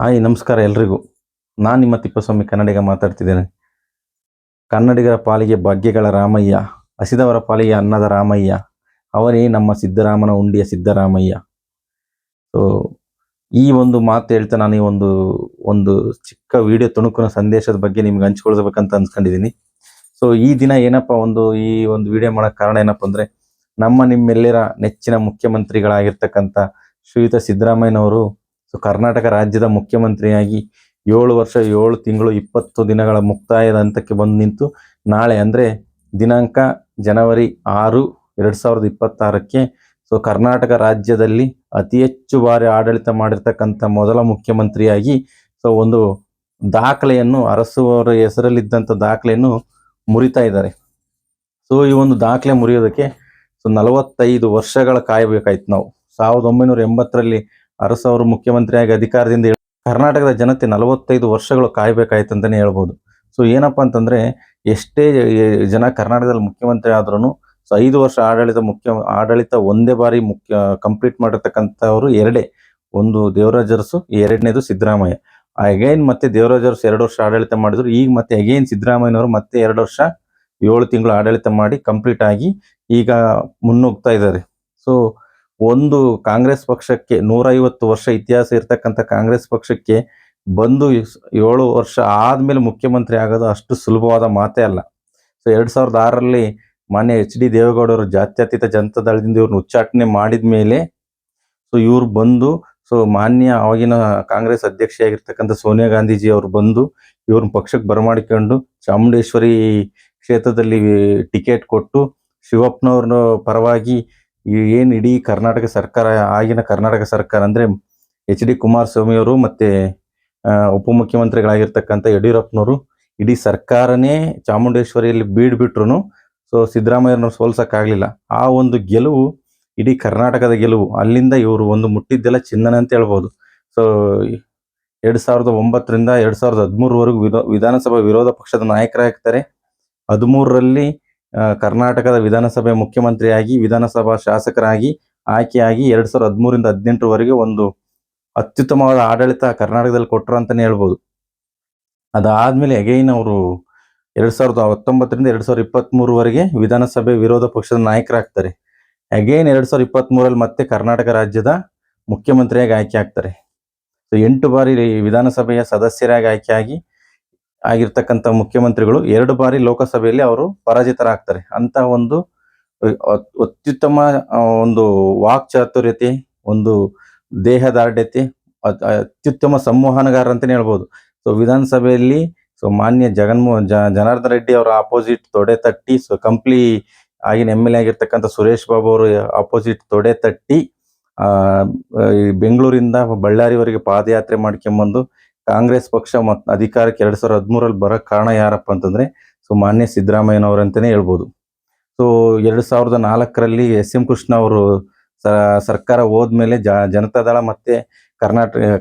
Hi ನಮಸ್ಕಾರ ಎಲ್ರಿಗೂ. ನಾನು ನಿಮ್ಮ ತಿಪ್ಪಸ್ವಾಮಿ ಕನ್ನಡಿಗ ಮಾತಾಡ್ತಿದ್ದೇನೆ. ಕನ್ನಡಿಗರ ಪಾಲಿಗೆ ಭಾಗ್ಯಗಳ ರಾಮಯ್ಯ, ಹಸಿದವರ ಪಾಲಿಗೆ ಅನ್ನದ ರಾಮಯ್ಯ, ಅವನೇ ನಮ್ಮ ಸಿದ್ದರಾಮನ ಉಂಡಿಯ ಸಿದ್ದರಾಮಯ್ಯ. ಸೊ ಈ ಒಂದು ಮಾತು ಹೇಳ್ತಾ ನಾನು ಈ ಒಂದು ಒಂದು ಚಿಕ್ಕ ವಿಡಿಯೋ ತುಣುಕಿನ ಸಂದೇಶದ ಬಗ್ಗೆ ನಿಮ್ಗೆ ಹಂಚ್ಕೊಳ್ಬೇಕಂತ ಅನ್ಸ್ಕೊಂಡಿದ್ದೀನಿ. ಸೊ ಈ ದಿನ ಏನಪ್ಪ ಈ ಒಂದು ವಿಡಿಯೋ ಮಾಡೋಕ್ಕೆ ಕಾರಣ ಏನಪ್ಪ ಅಂದರೆ, ನಿಮ್ಮೆಲ್ಲರ ನೆಚ್ಚಿನ ಮುಖ್ಯಮಂತ್ರಿಗಳಾಗಿರ್ತಕ್ಕಂಥ ಶ್ರೀಯುತ ಸಿದ್ದರಾಮಯ್ಯನವರು ಕರ್ನಾಟಕ ರಾಜ್ಯದ ಮುಖ್ಯಮಂತ್ರಿಯಾಗಿ 7 ವರ್ಷ 7 ತಿಂಗಳು 20 ದಿನಗಳ ಮುಕ್ತಾಯದ ಹಂತಕ್ಕೆ ಬಂದು ನಿಂತು, ನಾಳೆ ಅಂದರೆ ದಿನಾಂಕ ಜನವರಿ 6, 2026ಕ್ಕೆ ಕರ್ನಾಟಕ ರಾಜ್ಯದಲ್ಲಿ ಅತಿ ಹೆಚ್ಚು ಬಾರಿ ಆಡಳಿತ ಮಾಡಿರ್ತಕ್ಕಂಥ ಮೊದಲ ಮುಖ್ಯಮಂತ್ರಿಯಾಗಿ ಒಂದು ದಾಖಲೆಯನ್ನು, ಅರಸುವವರ ಹೆಸರಲ್ಲಿದ್ದಂಥ ದಾಖಲೆಯನ್ನು ಮುರಿತಾ ಇದ್ದಾರೆ. ಈ ಒಂದು ದಾಖಲೆ ಮುರಿಯೋದಕ್ಕೆ 45 ವರ್ಷಗಳ ಕಾಯಬೇಕಾಯ್ತು. ನಾವು 1980ರಲ್ಲಿ ಅರಸು ಅವರು ಮುಖ್ಯಮಂತ್ರಿಯಾಗಿ ಅಧಿಕಾರದಿಂದ ಕರ್ನಾಟಕದ ಜನತೆ 45 ವರ್ಷಗಳು ಕಾಯಬೇಕಾಯ್ತು ಅಂತಲೇ ಹೇಳ್ಬೋದು. ಏನಪ್ಪ ಅಂತಂದರೆ, ಎಷ್ಟೇ ಜನ ಕರ್ನಾಟಕದಲ್ಲಿ ಮುಖ್ಯಮಂತ್ರಿ ಆದ್ರೂ 5 ವರ್ಷ ಆಡಳಿತ ಒಂದೇ ಬಾರಿ ಕಂಪ್ಲೀಟ್ ಮಾಡಿರ್ತಕ್ಕಂಥವ್ರು ಎರಡೇ. ಒಂದು ದೇವರಾಜ ಅರಸು, ಎರಡನೇದು ಸಿದ್ದರಾಮಯ್ಯ. ಅಗೈನ್ ಮತ್ತೆ ದೇವರಾಜ ಅರಸು 2 ವರ್ಷ ಆಡಳಿತ ಮಾಡಿದ್ರು. ಈಗ ಮತ್ತೆ ಅಗೈನ್ ಸಿದ್ದರಾಮಯ್ಯನವರು ಮತ್ತೆ 2 ವರ್ಷ 7 ತಿಂಗಳು ಆಡಳಿತ ಮಾಡಿ ಕಂಪ್ಲೀಟ್ ಆಗಿ ಈಗ ಮುನ್ನುಗ್ತಾ ಇದ್ದಾರೆ. ಒಂದು ಕಾಂಗ್ರೆಸ್ ಪಕ್ಷಕ್ಕೆ 150 ವರ್ಷ ಇತಿಹಾಸ ಇರ್ತಕ್ಕಂಥ ಕಾಂಗ್ರೆಸ್ ಪಕ್ಷಕ್ಕೆ ಬಂದು 7 ವರ್ಷ ಆದಮೇಲೆ ಮುಖ್ಯಮಂತ್ರಿ ಆಗೋದು ಅಷ್ಟು ಸುಲಭವಾದ ಮಾತೇ ಅಲ್ಲ. 2006ರಲ್ಲಿ ಮಾನ್ಯ HD ದೇವೇಗೌಡರು ಜಾತ್ಯತೀತ ಜನತಾ ದಳದಿಂದ ಇವ್ರನ್ನ ಉಚ್ಚಾಟನೆ ಮಾಡಿದ ಮೇಲೆ ಇವ್ರು ಬಂದು ಮಾನ್ಯ ಆವಾಗಿನ ಕಾಂಗ್ರೆಸ್ ಅಧ್ಯಕ್ಷೆಯಾಗಿರ್ತಕ್ಕಂಥ ಸೋನಿಯಾ ಗಾಂಧೀಜಿ ಅವರು ಬಂದು ಇವ್ರನ್ನ ಪಕ್ಷಕ್ಕೆ ಬರಮಾಡಿಕೊಂಡು ಚಾಮುಂಡೇಶ್ವರಿ ಕ್ಷೇತ್ರದಲ್ಲಿ ಟಿಕೆಟ್ ಕೊಟ್ಟು ಶಿವಪ್ಪನವ್ರ ಪರವಾಗಿ ಏನು ಇಡೀ ಕರ್ನಾಟಕ ಸರ್ಕಾರ, ಆಗಿನ ಕರ್ನಾಟಕ ಸರ್ಕಾರ ಅಂದರೆ HD ಕುಮಾರಸ್ವಾಮಿ ಅವರು ಮತ್ತು ಉಪಮುಖ್ಯಮಂತ್ರಿಗಳಾಗಿರ್ತಕ್ಕಂಥ ಯಡಿಯೂರಪ್ಪನವರು ಇಡೀ ಸರ್ಕಾರನೇ ಚಾಮುಂಡೇಶ್ವರಿಯಲ್ಲಿ ಬೀಡ್ಬಿಟ್ರು ಸಿದ್ದರಾಮಯ್ಯನವ್ರು ಸೋಲ್ಸೋಕ್ಕಾಗಲಿಲ್ಲ. ಆ ಒಂದು ಗೆಲುವು ಇಡೀ ಕರ್ನಾಟಕದ ಗೆಲುವು. ಅಲ್ಲಿಂದ ಇವರು ಒಂದು ಮುಟ್ಟಿದ್ದೆಲ್ಲ ಚಿನ್ನನ ಅಂತ ಹೇಳ್ಬೋದು. 2009ರಿಂದ 2013ವರೆಗೂ ವಿಧಾನಸಭಾ ವಿರೋಧ ಪಕ್ಷದ ನಾಯಕರಾಗ್ತಾರೆ. 13ರಲ್ಲಿ ಕರ್ನಾಟಕದ ವಿಧಾನಸಭೆ ಮುಖ್ಯಮಂತ್ರಿಯಾಗಿ, ವಿಧಾನಸಭಾ ಶಾಸಕರಾಗಿ ಆಯ್ಕೆಯಾಗಿ 2013ರಿಂದ 2018ರವರೆಗೆ ಒಂದು ಅತ್ಯುತ್ತಮವಾದ ಆಡಳಿತ ಕರ್ನಾಟಕದಲ್ಲಿ ಕೊಟ್ಟರು ಅಂತಲೇ ಹೇಳ್ಬೋದು. ಅದಾದಮೇಲೆ ಅಗೈನ್ ಅವರು 2019ರಿಂದ 2023ವರೆಗೆ ವಿಧಾನಸಭೆ ವಿರೋಧ ಪಕ್ಷದ ನಾಯಕರಾಗ್ತಾರೆ. ಅಗೈನ್ 2023ರಲ್ಲಿ ಮತ್ತೆ ಕರ್ನಾಟಕ ರಾಜ್ಯದ ಮುಖ್ಯಮಂತ್ರಿಯಾಗಿ ಆಯ್ಕೆ ಆಗ್ತಾರೆ. 8 ಬಾರಿ ವಿಧಾನಸಭೆಯ ಸದಸ್ಯರಾಗಿ ಆಗಿರ್ತಕ್ಕಂಥ ಮುಖ್ಯಮಂತ್ರಿಗಳು 2 ಬಾರಿ ಲೋಕಸಭೆಯಲ್ಲಿ ಅವರು ಪರಾಜಿತರಾಗ್ತಾರೆ. ಅಂತ ಒಂದು ಅತ್ಯುತ್ತಮ ಒಂದು ವಾಕ್ಚಾತುರ್ಯತೆ, ಒಂದು ದೇಹದಾರ್ಢ್ಯತೆ, ಅತ್ಯುತ್ತಮ ಸಂವಹನಗಾರ ಅಂತಲೇ ಹೇಳ್ಬೋದು. ವಿಧಾನಸಭೆಯಲ್ಲಿ ಮಾನ್ಯ ಜನಾರ್ದನ್ ರೆಡ್ಡಿ ಅವರ ಆಪೋಸಿಟ್ ತೊಡೆ ತಟ್ಟಿ, ಕಂಪ್ಲಿ ಆಗಿನ MLA ಆಗಿರ್ತಕ್ಕಂಥ ಸುರೇಶ್ ಬಾಬು ಅವರು ಆಪೋಸಿಟ್ ತೊಡೆ ತಟ್ಟಿ ಬೆಂಗಳೂರಿಂದ ಬಳ್ಳಾರಿವರೆಗೆ ಪಾದಯಾತ್ರೆ ಮಾಡ್ಕೊಂಬಂದು ಕಾಂಗ್ರೆಸ್ ಪಕ್ಷ ಅಧಿಕಾರಕ್ಕೆ 2013ರಲ್ಲಿ ಬರೋಕ್ಕೆ ಕಾರಣ ಯಾರಪ್ಪ ಅಂತಂದರೆ ಮಾನ್ಯ ಸಿದ್ದರಾಮಯ್ಯನವರು ಅಂತಲೇ ಹೇಳ್ಬೋದು. 2004ರಲ್ಲಿ SM ಕೃಷ್ಣ ಅವರು ಸರ್ಕಾರ ಹೋದ್ಮೇಲೆ ಜನತಾದಳ ಮತ್ತು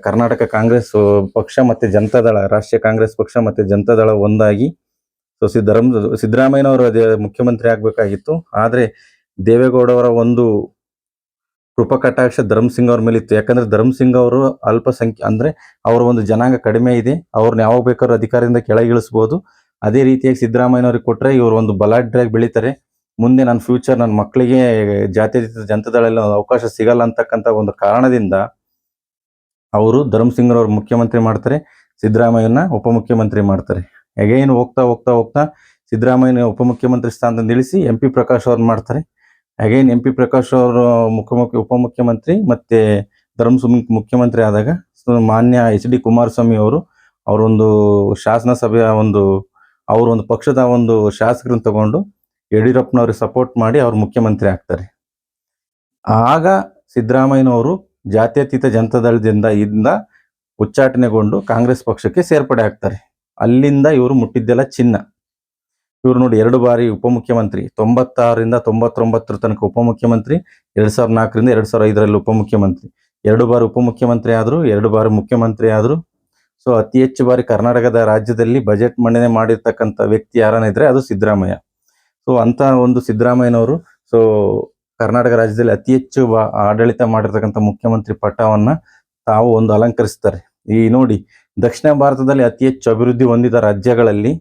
ಕರ್ನಾಟಕ ಕಾಂಗ್ರೆಸ್ ಪಕ್ಷ ಮತ್ತು ಜನತಾದಳ, ರಾಷ್ಟ್ರೀಯ ಕಾಂಗ್ರೆಸ್ ಪಕ್ಷ ಮತ್ತು ಜನತಾದಳ ಒಂದಾಗಿ ಸಿದ್ದರಾಮಯ್ಯನವರು ಮುಖ್ಯಮಂತ್ರಿ ಆಗಬೇಕಾಗಿತ್ತು. ಆದರೆ ದೇವೇಗೌಡವರ ಒಂದು ಕೃಪಕಟಾಕ್ಷ ಧರ್ಮಸಿಂಗ್ ಅವ್ರ ಮೇಲೆ ಇತ್ತು. ಯಾಕಂದರೆ ಧರ್ಮಸಿಂಗ್ ಅವರು ಅಂದರೆ ಅವರ ಒಂದು ಜನಾಂಗ ಕಡಿಮೆ ಇದೆ, ಅವ್ರನ್ನ ಯಾವಾಗ ಬೇಕಾದ್ರೂ ಅಧಿಕಾರದಿಂದ ಕೆಳಗಿಳಿಸ್ಬೋದು. ಅದೇ ರೀತಿಯಾಗಿ ಸಿದ್ದರಾಮಯ್ಯನವ್ರಿಗೆ ಕೊಟ್ಟರೆ ಇವರು ಒಂದು ಬಲಾಢ್ಯರಾಗಿ ಬೆಳೀತಾರೆ. ಮುಂದೆ ನನ್ನ ಫ್ಯೂಚರ್, ನನ್ನ ಮಕ್ಕಳಿಗೆ ಜಾತ್ಯತೀತ ಜನತಾದಳದಲ್ಲಿ ಅವಕಾಶ ಸಿಗಲ್ಲ ಅಂತಕ್ಕಂಥ ಒಂದು ಕಾರಣದಿಂದ ಅವರು ಧರ್ಮಸಿಂಗ್ರವ್ರು ಮುಖ್ಯಮಂತ್ರಿ ಮಾಡ್ತಾರೆ, ಸಿದ್ದರಾಮಯ್ಯನ ಉಪಮುಖ್ಯಮಂತ್ರಿ ಮಾಡ್ತಾರೆ. ಅಗೈನ್ ಹೋಗ್ತಾ ಸಿದ್ದರಾಮಯ್ಯನ ಉಪಮುಖ್ಯಮಂತ್ರಿ ಸ್ಥಾನದಿಂದ ಇಳಿಸಿ MP ಪ್ರಕಾಶ್ ಅವ್ರನ್ನ ಮಾಡ್ತಾರೆ. ಅಗೈನ್ MP ಪ್ರಕಾಶ್ ಅವರು ಉಪಮುಖ್ಯಮಂತ್ರಿ ಮತ್ತು ಧರ್ಮಸಿಂಗ್ ಮುಖ್ಯಮಂತ್ರಿ ಆದಾಗ ಮಾನ್ಯ HD ಕುಮಾರಸ್ವಾಮಿ ಅವರೊಂದು ಶಾಸನ ಸಭೆಯ ಅವರೊಂದು ಪಕ್ಷದ ಒಂದು ಶಾಸಕರನ್ನು ತಗೊಂಡು ಯಡಿಯೂರಪ್ಪನವ್ರಿಗೆ ಸಪೋರ್ಟ್ ಮಾಡಿ ಅವ್ರು ಮುಖ್ಯಮಂತ್ರಿ ಆಗ್ತಾರೆ. ಆಗ ಸಿದ್ದರಾಮಯ್ಯನವರು ಜಾತ್ಯತೀತ ಜನತಾದಳದಿಂದ ಉಚ್ಚಾಟನೆಗೊಂಡು ಕಾಂಗ್ರೆಸ್ ಪಕ್ಷಕ್ಕೆ ಸೇರ್ಪಡೆ ಆಗ್ತಾರೆ. ಅಲ್ಲಿಂದ ಇವರು ಮುಟ್ಟಿದ್ದೆಲ್ಲ ಚಿನ್ನ. ಇವರು ನೋಡಿ 2 ಬಾರಿ ಉಪಮುಖ್ಯಮಂತ್ರಿ, 96ರಿಂದ 99 ತನಕ ಉಪಮುಖ್ಯಮಂತ್ರಿ, 2004ರಿಂದ 2005ರಲ್ಲಿ ಉಪಮುಖ್ಯಮಂತ್ರಿ, 2 ಬಾರಿ ಉಪಮುಖ್ಯಮಂತ್ರಿ ಆದರು, 2 ಬಾರಿ ಮುಖ್ಯಮಂತ್ರಿ ಆದರು. ಅತಿ ಹೆಚ್ಚು ಬಾರಿ ಕರ್ನಾಟಕದ ರಾಜ್ಯದಲ್ಲಿ ಬಜೆಟ್ ಮಂಡನೆ ಮಾಡಿರ್ತಕ್ಕಂಥ ವ್ಯಕ್ತಿ ಯಾರನ್ನ ಇದ್ರೆ ಅದು ಸಿದ್ದರಾಮಯ್ಯ. ಅಂತ ಒಂದು ಸಿದ್ದರಾಮಯ್ಯನವರು ಕರ್ನಾಟಕ ರಾಜ್ಯದಲ್ಲಿ ಅತಿ ಹೆಚ್ಚು ಆಡಳಿತ ಮಾಡಿರ್ತಕ್ಕಂಥ ಮುಖ್ಯಮಂತ್ರಿ ಪಟ್ಟವನ್ನು ತಾವು ಒಂದು ಅಲಂಕರಿಸ್ತಾರೆ. ಈ ನೋಡಿ, ದಕ್ಷಿಣ ಭಾರತದಲ್ಲಿ ಅತಿ ಹೆಚ್ಚು ಅಭಿವೃದ್ಧಿ ಹೊಂದಿದ ರಾಜ್ಯಗಳಲ್ಲಿ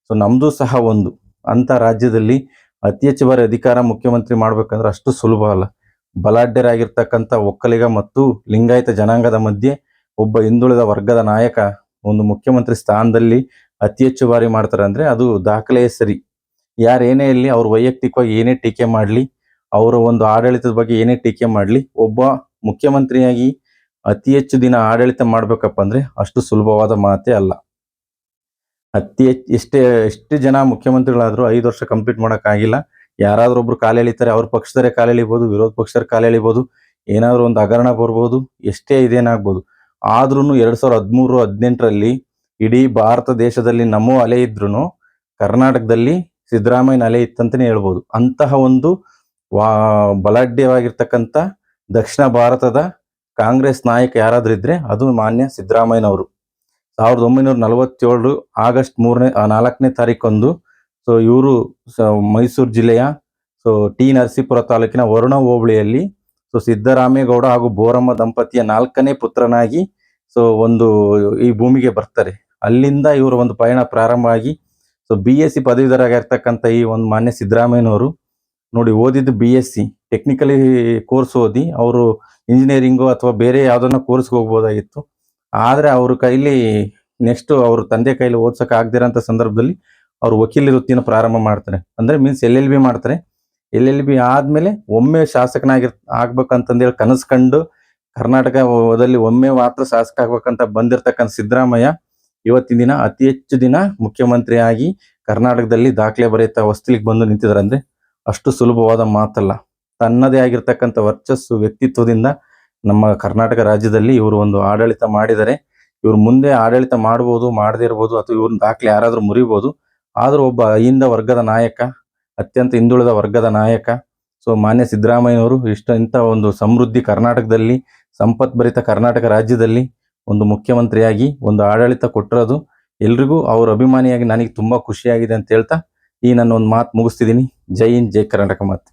ಸೊ ನಮ್ಮದು ಸಹ ಒಂದು. ಅಂಥ ರಾಜ್ಯದಲ್ಲಿ ಅತಿ ಹೆಚ್ಚು ಬಾರಿ ಅಧಿಕಾರ ಮುಖ್ಯಮಂತ್ರಿ ಮಾಡ್ಬೇಕಂದ್ರೆ ಅಷ್ಟು ಸುಲಭ ಅಲ್ಲ. ಬಲಾಢ್ಯರಾಗಿರ್ತಕ್ಕಂಥ ಒಕ್ಕಲಿಗ ಮತ್ತು ಲಿಂಗಾಯತ ಜನಾಂಗದ ಮಧ್ಯೆ ಒಬ್ಬ ಹಿಂದುಳಿದ ವರ್ಗದ ನಾಯಕ ಒಂದು ಮುಖ್ಯಮಂತ್ರಿ ಸ್ಥಾನದಲ್ಲಿ ಅತಿ ಹೆಚ್ಚು ಬಾರಿ ಮಾಡ್ತಾರೆ ಅಂದರೆ ಅದು ದಾಖಲೆಯೇ ಸರಿ. ಯಾರೇನೇ ಇರಲಿ, ಅವ್ರು ವೈಯಕ್ತಿಕವಾಗಿ ಏನೇ ಟೀಕೆ ಮಾಡಲಿ, ಅವರ ಒಂದು ಆಡಳಿತದ ಬಗ್ಗೆ ಏನೇ ಟೀಕೆ ಮಾಡಲಿ, ಒಬ್ಬ ಮುಖ್ಯಮಂತ್ರಿಯಾಗಿ ಅತಿ ಹೆಚ್ಚು ದಿನ ಆಡಳಿತ ಮಾಡ್ಬೇಕಪ್ಪ ಅಂದರೆ ಅಷ್ಟು ಸುಲಭವಾದ ಮಾತೇ ಅಲ್ಲ. ಅತಿ ಹೆಚ್ಚು ಎಷ್ಟು ಜನ ಮುಖ್ಯಮಂತ್ರಿಗಳಾದರೂ 5 ವರ್ಷ ಕಂಪ್ಲೀಟ್ ಮಾಡೋಕ್ಕಾಗಿಲ್ಲ. ಯಾರಾದರೂ ಒಬ್ರು ಕಾಲು ಎಳಿತಾರೆ, ಅವ್ರ ಪಕ್ಷದವರೇ ಕಾಲು ಎಳಿಬೋದು, ವಿರೋಧ ಪಕ್ಷದವ್ರು ಕಾಲು ಎಳಿಬೋದು, ಏನಾದರೂ ಒಂದು ಹಗರಣ ಬರ್ಬೋದು, ಎಷ್ಟೇ ಇದೇನಾಗ್ಬೋದು. ಆದ್ರೂ 2013-18ರಲ್ಲಿ ಇಡೀ ಭಾರತ ದೇಶದಲ್ಲಿ ನಮೋ ಅಲೆ ಇದ್ರೂ ಕರ್ನಾಟಕದಲ್ಲಿ ಸಿದ್ದರಾಮಯ್ಯನ ಅಲೆ ಇತ್ತಂತಲೇ ಹೇಳ್ಬೋದು. ಅಂತಹ ಒಂದು ಬಲಾಢ್ಯವಾಗಿರ್ತಕ್ಕಂಥ ದಕ್ಷಿಣ ಭಾರತದ ಕಾಂಗ್ರೆಸ್ ನಾಯಕ ಯಾರಾದರೂ ಇದ್ರೆ ಅದು ಮಾನ್ಯ ಸಿದ್ದರಾಮಯ್ಯನವರು. 1947 ಆಗಸ್ಟ್ 4ನೇ ತಾರೀಕಂದು ಸೊ ಇವರು ಮೈಸೂರು ಜಿಲ್ಲೆಯ ಟಿ ನರಸೀಪುರ ತಾಲೂಕಿನ ವರುಣ ಹೋಬಳಿಯಲ್ಲಿ ಸಿದ್ದರಾಮೇಗೌಡ ಹಾಗೂ ಬೋರಮ್ಮ ದಂಪತಿಯ 4ನೇ ಪುತ್ರನಾಗಿ ಒಂದು ಈ ಭೂಮಿಗೆ ಬರ್ತಾರೆ. ಅಲ್ಲಿಂದ ಇವರ ಒಂದು ಪಯಣ ಪ್ರಾರಂಭ ಆಗಿ BSc ಪದವೀಧರಾಗಿರ್ತಕ್ಕಂಥ ಈ ಒಂದು ಮಾನ್ಯ ಸಿದ್ದರಾಮಯ್ಯನವರು ನೋಡಿ, ಓದಿದ್ದು BSc ಟೆಕ್ನಿಕಲಿ ಕೋರ್ಸ್ ಓದಿ ಅವರು ಇಂಜಿನಿಯರಿಂಗು ಅಥವಾ ಬೇರೆ ಯಾವುದನ್ನ ಕೋರ್ಸ್ಗೆ ಹೋಗ್ಬೋದಾಗಿತ್ತು. ಆದರೆ ಅವ್ರ ಕೈಲಿ ನೆಕ್ಸ್ಟ್ ಅವ್ರ ತಂದೆ ಕೈಲಿ ಓದ್ಸಕ್ಕೆ ಆಗದಿರೋಂಥ ಸಂದರ್ಭದಲ್ಲಿ ಅವರು ವಕೀಲಿ ವೃತ್ತಿನ ಪ್ರಾರಂಭ ಮಾಡ್ತಾರೆ. ಅಂದರೆ ಮೀನ್ಸ್ LLB ಮಾಡ್ತಾರೆ. LLB ಆದಮೇಲೆ ಒಮ್ಮೆ ಆಗ್ಬೇಕಂತಂದೇಳಿ ಕನಸು ಕಂಡು ಕರ್ನಾಟಕದಲ್ಲಿ ಒಮ್ಮೆ ಮಾತ್ರ ಶಾಸಕ ಆಗ್ಬೇಕಂತ ಬಂದಿರತಕ್ಕಂಥ ಸಿದ್ದರಾಮಯ್ಯ ಇವತ್ತಿನ ದಿನ ಅತಿ ಹೆಚ್ಚು ದಿನ ಮುಖ್ಯಮಂತ್ರಿಯಾಗಿ ಕರ್ನಾಟಕದಲ್ಲಿ ದಾಖಲೆ ಬರೆಯುತ್ತಾ ಹೊಸ್ತಿಲಿಗೆ ಬಂದು ನಿಂತಿದ್ದಾರೆ. ಅಂದರೆ ಅಷ್ಟು ಸುಲಭವಾದ ಮಾತಲ್ಲ. ತನ್ನದೇ ಆಗಿರ್ತಕ್ಕಂಥ ವರ್ಚಸ್ಸು ವ್ಯಕ್ತಿತ್ವದಿಂದ ನಮ್ಮ ಕರ್ನಾಟಕ ರಾಜ್ಯದಲ್ಲಿ ಇವರು ಒಂದು ಆಡಳಿತ ಮಾಡಿದರೆ. ಇವರು ಮುಂದೆ ಆಡಳಿತ ಮಾಡ್ಬೋದು, ಮಾಡದೇ ಇರ್ಬೋದು, ಅಥವಾ ಇವ್ರನ್ನ ದಾಖಲೆ ಯಾರಾದರೂ ಮುರಿಬೋದು. ಆದರೂ ಒಬ್ಬ ಅಹಿಂದ ವರ್ಗದ ನಾಯಕ, ಅತ್ಯಂತ ಹಿಂದುಳಿದ ವರ್ಗದ ನಾಯಕ ಮಾನ್ಯ ಸಿದ್ದರಾಮಯ್ಯನವರು ಇಂಥ ಒಂದು ಸಮೃದ್ಧಿ ಕರ್ನಾಟಕದಲ್ಲಿ, ಸಂಪತ್ಭರಿತ ಕರ್ನಾಟಕ ರಾಜ್ಯದಲ್ಲಿ ಒಂದು ಮುಖ್ಯಮಂತ್ರಿಯಾಗಿ ಒಂದು ಆಡಳಿತ ಕೊಟ್ಟಿರೋದು ಎಲ್ರಿಗೂ ಅವ್ರ ಅಭಿಮಾನಿಯಾಗಿ ನನಗೆ ತುಂಬ ಖುಷಿಯಾಗಿದೆ ಅಂತ ಹೇಳ್ತಾ ಈ ನನ್ನ ಒಂದು ಮಾತು ಮುಗಿಸ್ತಿದ್ದೀನಿ. ಜೈ ಹಿಂದ್, ಜೈ ಕರ್ನಾಟಕ ಮಾತು.